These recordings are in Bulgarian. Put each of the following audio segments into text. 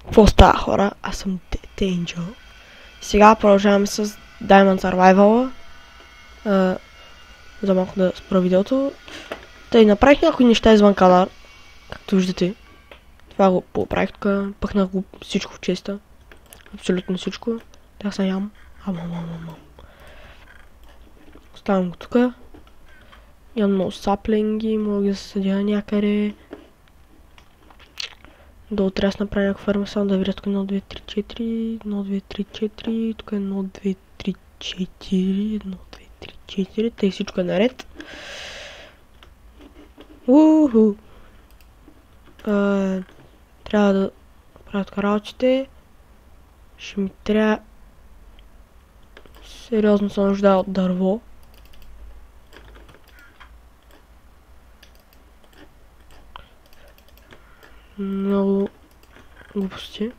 Какво става, хора? Аз съм Angel. Сега продължаваме с Diamond Survival. За малко да спра видеото. Тъй, направих някои неща извън кадър. Както виждате. Това го поправих тук. Пъхнах го всичко в честа. Абсолютно всичко. Тя се ям. Оставям го тук. Имам много саплинги. Мога да се съдя някъде. Да утре аз направя някаква ферма, само да видя тук 1, 2, 3, 4, 1, 2, 3, 4, тук 1, 2, 3, 4, 1, 2, 3, 4, тъй всичко е наред. Уху! Трябва да правя така работите. Ще ми трябва... Сериозно се нуждая от дърво. Много глупости.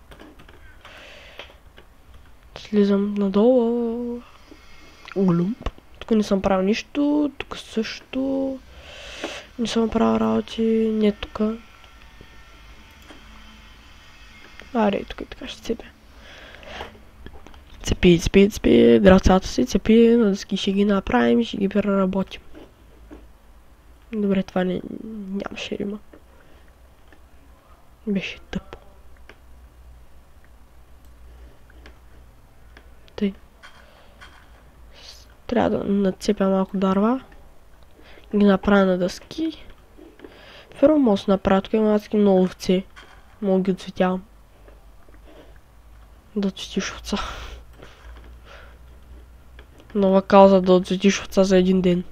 Слизам надолу. Глумп. Тук не съм правил нищо. Тук също не съм правил работи. Не тук. Аре, тук и така ще цепя. Цепи. Драцата си цепи. На дъски ще ги направим и ще ги преработим. Добре, това нямаше рима. Беше тъпо. Тъй. Трябва да нацепя малко дърва. Ги направя на дъски. Първо мога да се направя. Тук има адски много овце. Мога ги отцветявам. Да отцветиш овца. Нова кауза да отцветиш овца за един ден.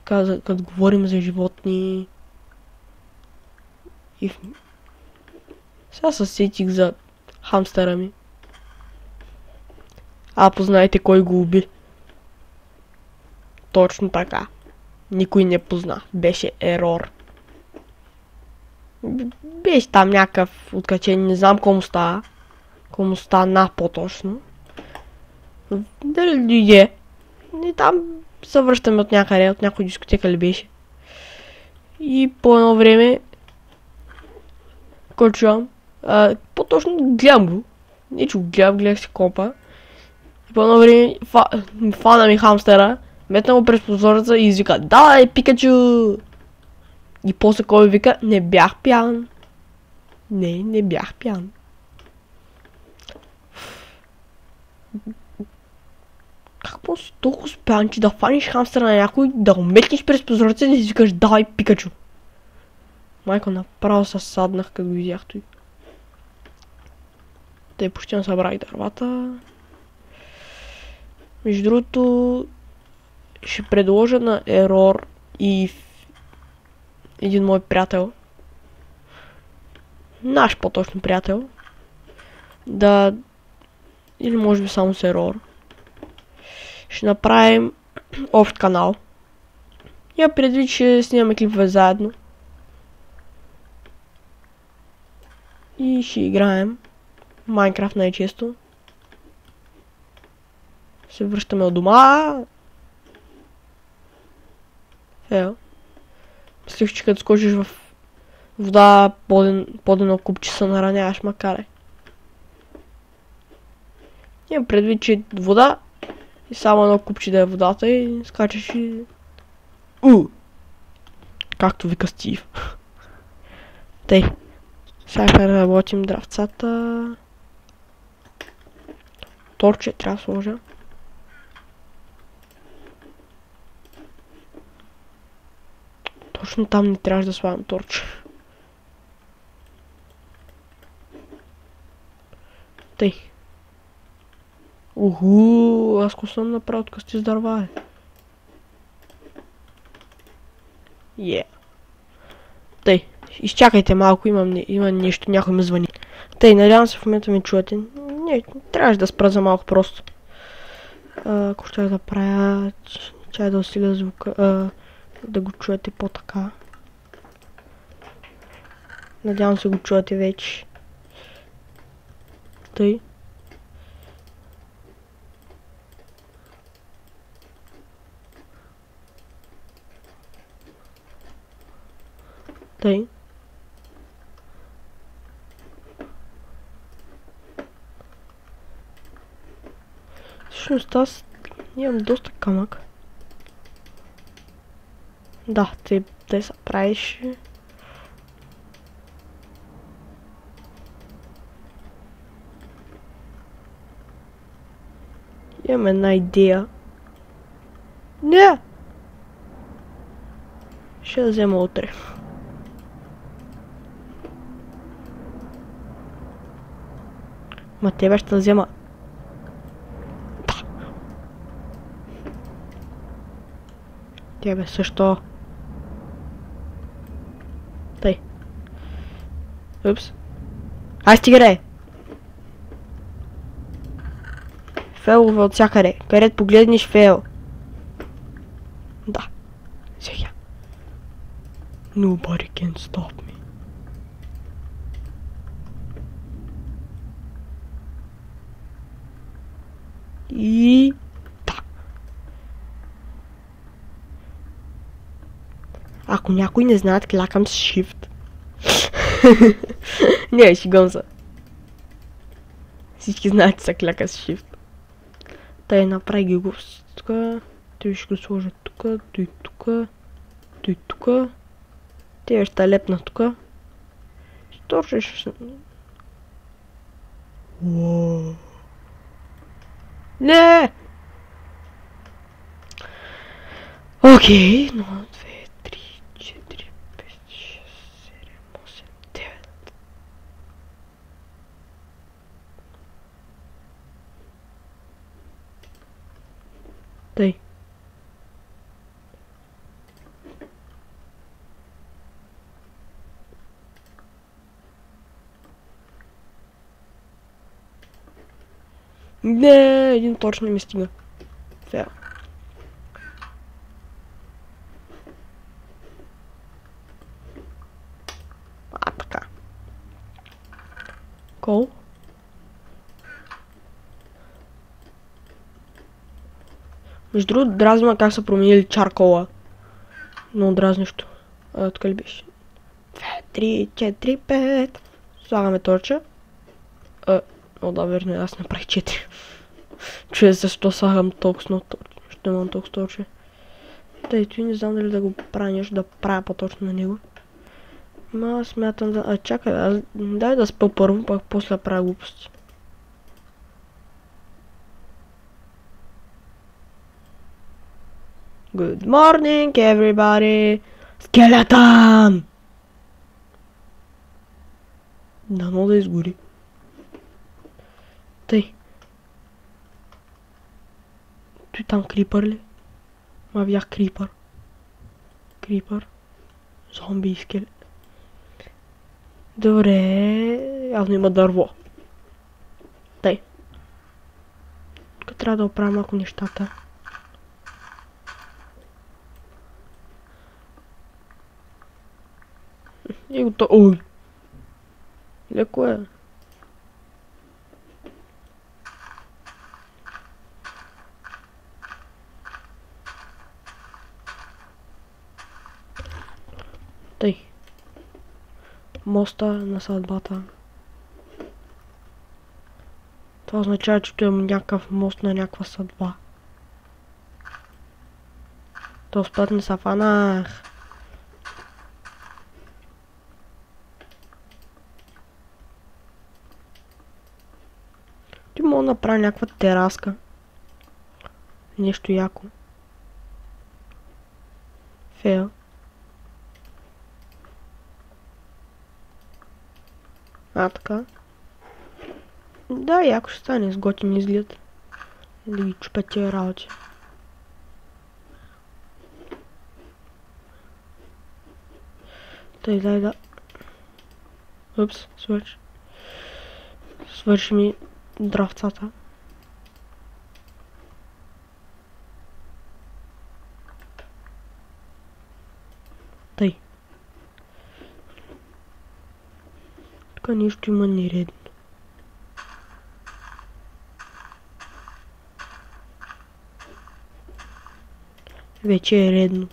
Като говорим за животни... Сега се сетих за хамстера ми. Познайте кой го уби. Точно така. Никой не позна. Беше ерор. Беше там някакъв откачен, не знам кому става. Кому стана по-точно. Дали дойде. И там се връщаме от някъде, от някой дискотека ли беше. И по едно време... Кой чувам? По-точно гледам го. Не че го гледах си компа. И по едно време фана ми хамстера, метна го през прозореца и извика: "Давай, Пикачу!" И после кой вика: "Не бях пиян." Не бях пиян. Как после толкова спян, че да фаниш хамстера на някой, да го метнеш през прозореца и да извикаш: "Давай, Пикачу!" Майко, направо се саднах, като го видях той. Те почти не събрах дървата. Между другото, ще предложа на Ерор и един мой приятел, наш по-точно приятел, да, или може би само с Ерор, ще направим общ канал. Я предвид, че снимаме клипове заедно. И ще играем Майнкрафт най-често. Се връщаме от дома. Мислих, че като скочиш в вода, под едно купче се нараняваш, макар е. Имам предвид, че вода и само едно купче да е водата и скачаш и... Както вика Стив. Тъй. Сега работим дравцата. Торче трябва да сложа. Точно там не трябваше да слагам торче. Тъй. Аз ко съм направил от късти с дърва, Тъй. Изчакайте малко, има нещо, някой ме звъни. Тъй, надявам се в момента ми чуете. Не, трябваше да спра за малко просто. Ако ще да правя... Чай да усиля звука, да го чуете по-така. Надявам се го чуете вече. Тъй. Тъй. Всъщност аз имам доста камък. Да, те са правиш. Имам една идея. Не! Ще я взема утре. Ма тебе ще взема. Да. Тебе също. Тъй. Упс. Ай, стигаре! Фейлове от всякъде. Където погледнеш фейл. Да. Сега. Nobody can stop me. И... Да. Ако някой не знаят, клякам с Shift. Не, шегувам се. Всички знаят, че се кляка с Shift. Тъй направи ги го тука. Той ще го сложа тука, той тука, той тука. Те ще лепна тука. Сторчеш. Уоу. Не! Окей, 1, 2, 3, 4, 5, 6, 7, 8, 9. Тъй. Не, един точно не ми стига. Фейл. Така. Кол. Между другото, дразнима как са променили чаркола. Много дразнещо. Тук ли беше? 2, 3, 4, 5. Слагаме торча. О, да, верно, аз направих 4. Чуя защо слагам толкова много торча. Ще имам толкова торча. Тъйто и не знам дали да го правя нещо, да правя по-точно на него. Ма смятам да... чакай, дай да спа първо, пак после да правя глупости. Good morning, everybody! Скелетън! Дано да изгори. Тъй. Той там крипър ли? Ма бях крипър. Крипър. Зомби и скелет. Добре, явно има дърво. Тъй. Тук трябва да оправя малко нещата. И готово. Ой! Леко е. Тъй. Моста на съдбата. Това означава, че имам някакъв мост на някаква съдба. Този път не се фанах. Ти мога да направя някаква тераска. Нещо яко. Фейл. Така. Да, яко ще стане с готин изглед. Да ги чупя тия работи. Дай да. Упс, свърши. Свърши ми дравцата. Тъй. Тук нещо има нередно. Вече е редно.